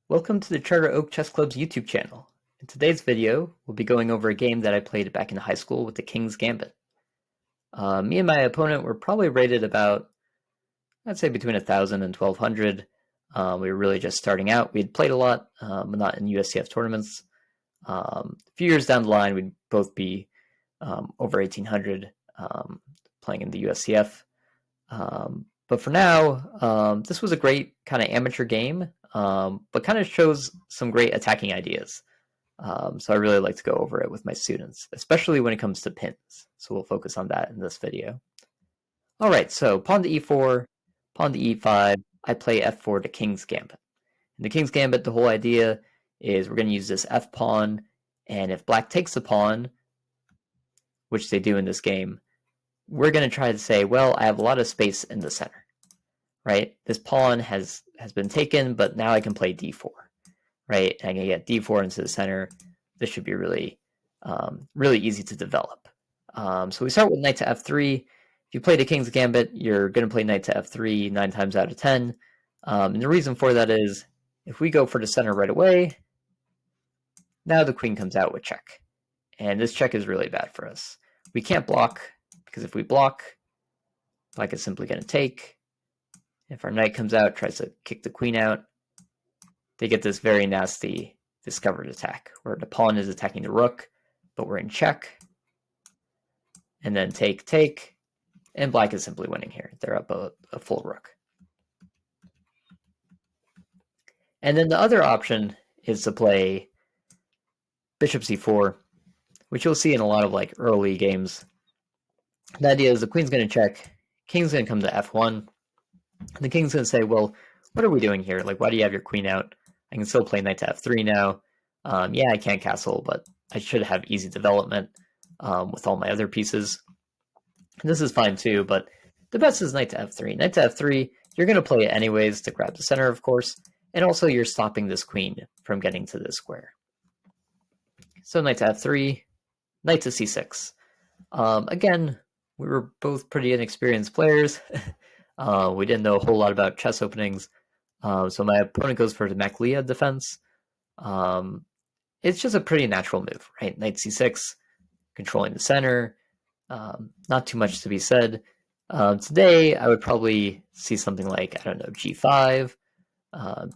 Welcome to the Charter Oak Chess Club's YouTube channel. In today's video, we'll be going over a game that I played back in high school with the King's Gambit. Me and my opponent were probably rated about, I'd say between 1,000 and 1,200. We were really just starting out. We'd played a lot, but not in USCF tournaments. A few years down the line, we'd both be over 1,800 playing in the USCF. But for now, this was a great kind of amateur game, but kind of shows some great attacking ideas. So I really like to go over it with my students, especially when it comes to pins. So we'll focus on that in this video. All right, so pawn to e4, pawn to e5, I play f4 to King's Gambit. In the King's Gambit, the whole idea is we're going to use this f pawn, and if black takes the pawn, which they do in this game, we're going to try to say, well, I have a lot of space in the center, right? This pawn has been taken, but now I can play d4, right? And I can get d4 into the center. This should be really, really easy to develop. So we start with knight to f3. If you play the King's Gambit, you're going to play knight to f3 9 times out of 10. And the reason for that is if we go for the center right away, now the queen comes out with check. And this check is really bad for us. We can't block, because if we block, black is simply going to take. If our knight comes out, tries to kick the queen out, they get this very nasty discovered attack, where the pawn is attacking the rook, but we're in check. And then take, take, and black is simply winning here. They're up a full rook. And then the other option is to play bishop c4, which you'll see in a lot of like early games. The idea is the queen's going to check, king's going to come to f1, and the king's going to say, well, what are we doing here? Like, why do you have your queen out? I can still play knight to f3 now. Yeah, I can't castle, but I should have easy development with all my other pieces. And this is fine too, but the best is knight to f3. Knight to f3, you're going to play it anyways to grab the center, of course, and also you're stopping this queen from getting to this square. So knight to f3, knight to c6. Again, we were both pretty inexperienced players. We didn't know a whole lot about chess openings. So my opponent goes for the Macleod defense. It's just a pretty natural move, right? Knight c6, controlling the center. Not too much to be said. Today, I would probably see something like, I don't know, g5,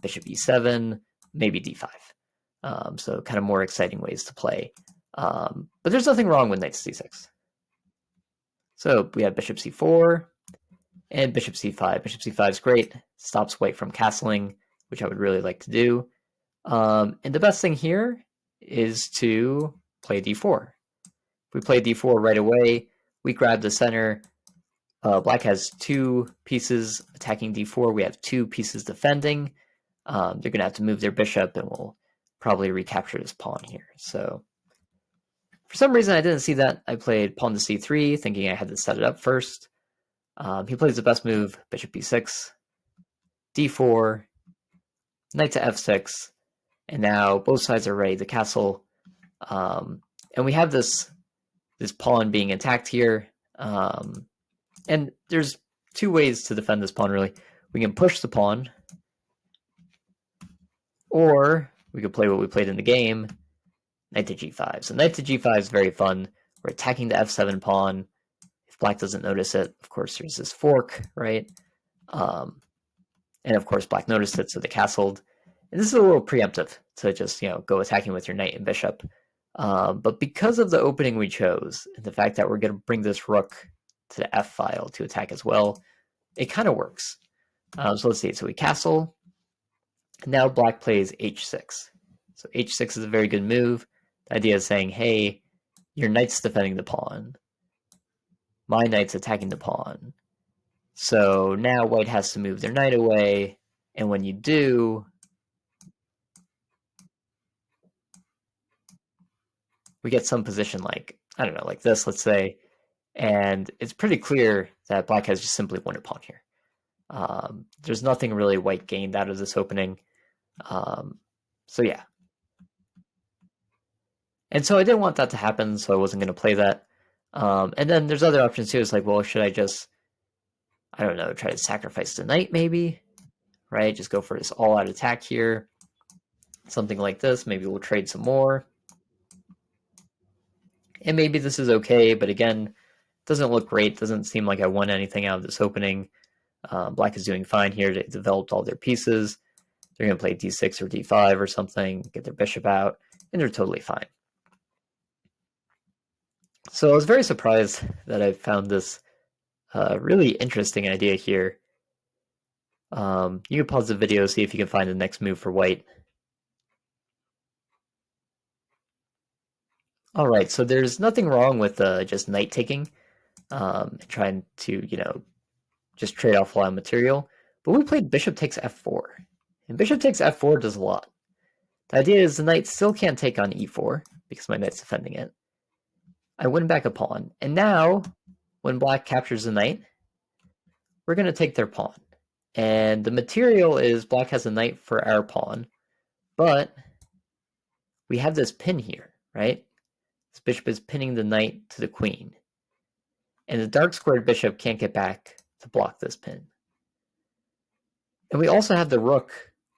bishop e7, maybe d5. So kind of more exciting ways to play. But there's nothing wrong with knight c6. So we have bishop c4 and bishop c5. Bishop c5 is great. Stops white from castling, which I would really like to do. And the best thing here is to play d4. If we play d4 right away, we grab the center. Black has two pieces attacking d4. We have two pieces defending. They're going to have to move their bishop, and we'll probably recapture this pawn here. So for some reason, I didn't see that. I played pawn to c3, thinking I had to set it up first. He plays the best move, bishop b6, d4, knight to f6, and now both sides are ready to castle. And we have this pawn being attacked here. And there's two ways to defend this pawn, really. We can push the pawn, or we could play what we played in the game, knight to g5. So knight to g5 is very fun. We're attacking the f7 pawn. If black doesn't notice it, of course, there's this fork, right? And of course, black noticed it, so they castled. And this is a little preemptive to just, go attacking with your knight and bishop. But because of the opening we chose, and the fact that we're going to bring this rook to the f file to attack as well, it kind of works. So let's see. So we castle. Now black plays h6. So h6 is a very good move. The idea is saying, hey, your knight's defending the pawn. My knight's attacking the pawn. So now white has to move their knight away. And when you do, we get some position like, I don't know, like this, let's say. And it's pretty clear that black has just simply won a pawn here. There's nothing really white gained out of this opening. So yeah. And so I didn't want that to happen, so I wasn't going to play that. And then there's other options too. It's like, well, should I just, I don't know, try to sacrifice the knight maybe? Right? Just go for this all-out attack here. something like this. Maybe we'll trade some more. And maybe this is okay, but again, doesn't look great. Doesn't seem like I won anything out of this opening. Black is doing fine here. They developed all their pieces. They're going to play d6 or d5 or something, get their bishop out, and they're totally fine. So I was very surprised that I found this really interesting idea here. You can pause the video, see if you can find the next move for white. All right, so there's nothing wrong with just knight taking, trying to, just trade off a lot of material. But we played bishop takes f4, and bishop takes f4 does a lot. The idea is the knight still can't take on e4 because my knight's defending it. I win back a pawn, and now when black captures the knight, we're going to take their pawn. And the material is black has a knight for our pawn, but we have this pin here, right? This bishop is pinning the knight to the queen. And the dark squared bishop can't get back to block this pin. And we also have the rook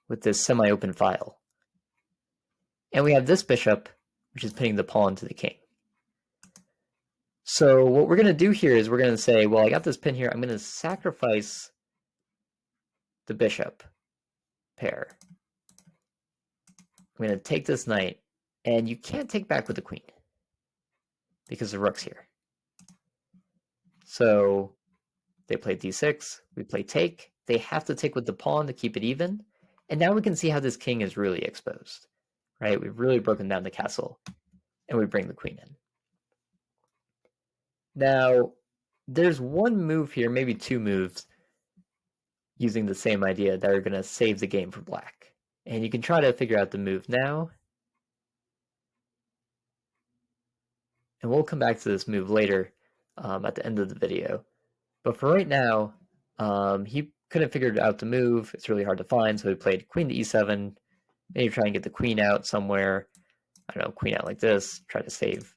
with this semi-open file. And we have this bishop, which is pinning the pawn to the king. So what we're going to do here is we're going to say, well, I got this pin here. I'm going to sacrifice the bishop pair. I'm going to take this knight, and you can't take back with the queen because the rook's here. So they play d6, we play take. They have to take with the pawn to keep it even. And now we can see how this king is really exposed, right? We've really broken down the castle, and we bring the queen in. Now, there's one move here, maybe two moves, using the same idea that are going to save the game for black. And you can try to figure out the move now. And we'll come back to this move later at the end of the video. But for right now, he couldn't figure out the move. It's really hard to find, so he played queen to e7. Maybe try and get the queen out somewhere. I don't know, queen out like this. Try to save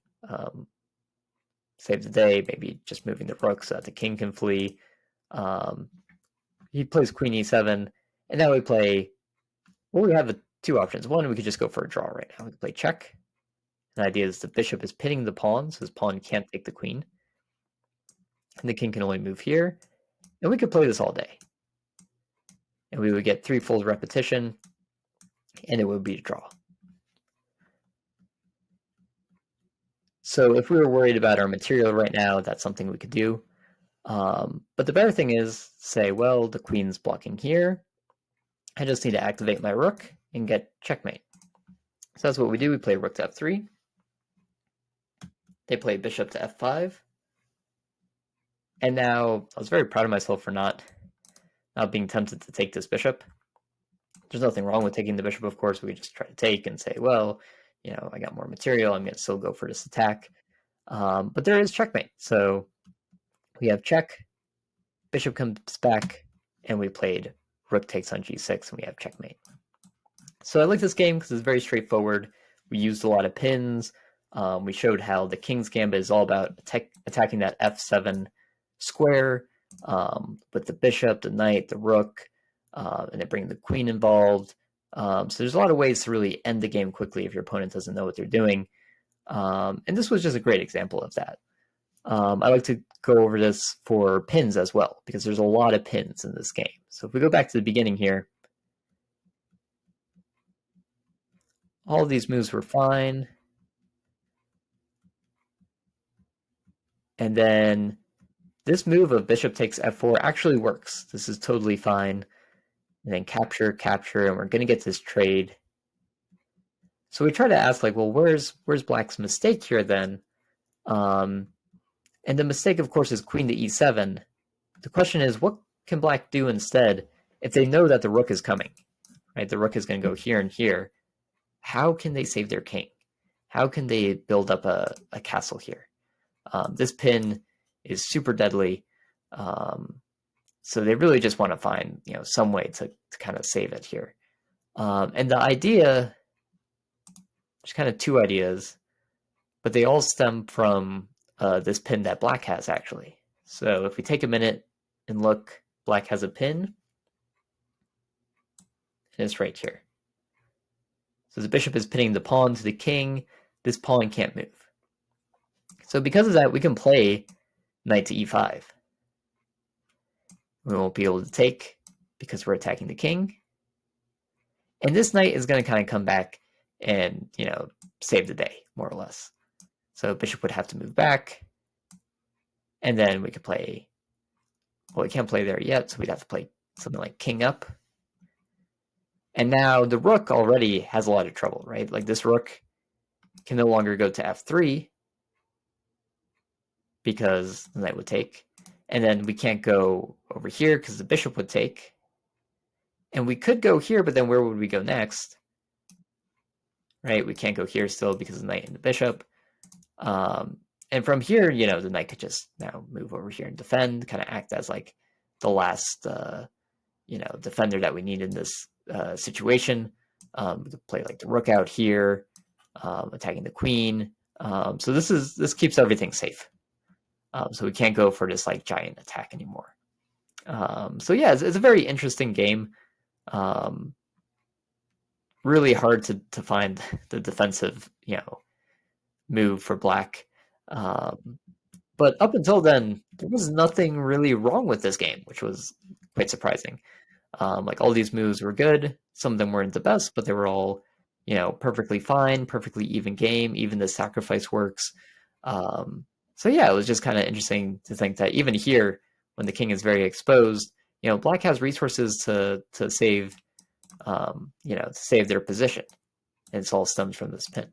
the day. Maybe just moving the rook so that the king can flee. He plays queen e7, and now we play. Well, we have two options. One, we could just go for a draw right now. We could play check. The idea is the bishop is pinning the pawn, so his pawn can't take the queen. And the king can only move here. And we could play this all day. And we would get threefold repetition, and it would be a draw. So if we were worried about our material right now, that's something we could do. But the better thing is say, well, the queen's blocking here. I just need to activate my rook and get checkmate. So that's what we do. We play rook to f3. They play bishop to f5. And now I was very proud of myself for not being tempted to take this bishop. There's nothing wrong with taking the bishop, of course. We could just try to take and say, well, I got more material. I'm going to still go for this attack. But there is checkmate. So we have check. Bishop comes back, and we played rook takes on g6, and we have checkmate. So I like this game because it's very straightforward. We used a lot of pins. We showed how the king's gambit is all about attacking that f7 square with the bishop, the knight, the rook, and then bringing the queen involved. So there's a lot of ways to really end the game quickly if your opponent doesn't know what they're doing. And this was just a great example of that. I like to go over this for pins as well, because there's a lot of pins in this game. So if we go back to the beginning here, all of these moves were fine. And then this move of bishop takes f4 actually works. This is totally fine. And then capture, capture, and we're going to get this trade. So we try to ask, like, well, where's black's mistake here then? And the mistake, of course, is queen to e7. The question is, what can black do instead if they know that the rook is coming? Right, the rook is going to go here and here. How can they save their king? How can they build up a castle here? This pin is super deadly. So they really just want to find, some way to kind of save it here. And the idea, there's kind of two ideas, but they all stem from this pin that black has, actually. So if we take a minute and look, black has a pin, and it's right here. So the bishop is pinning the pawn to the king. This pawn can't move. So because of that, we can play knight to e5. We won't be able to take because we're attacking the king. And this knight is going to kind of come back and, save the day, more or less. So bishop would have to move back. And then we could play, well, we can't play there yet, so we'd have to play something like king up. And now the rook already has a lot of trouble, right? Like this rook can no longer go to f3 because the knight would take. And then we can't go over here because the bishop would take. And we could go here, but then where would we go next? Right? We can't go here still because of the knight and the bishop. And from here, the knight could just now move over here and defend, kind of act as like the last, defender that we need in this situation. We could play like the rook out here, attacking the queen. So this keeps everything safe. So we can't go for this like giant attack anymore. So yeah, it's a very interesting game. Really hard to find the defensive, move for black. But up until then, there was nothing really wrong with this game, which was quite surprising. Like all these moves were good. Some of them weren't the best, but they were all, perfectly fine, perfectly even game. Even the sacrifice works. So yeah, it was just kind of interesting to think that even here, when the king is very exposed, black has resources to save, to save their position. And it all stems from this pin.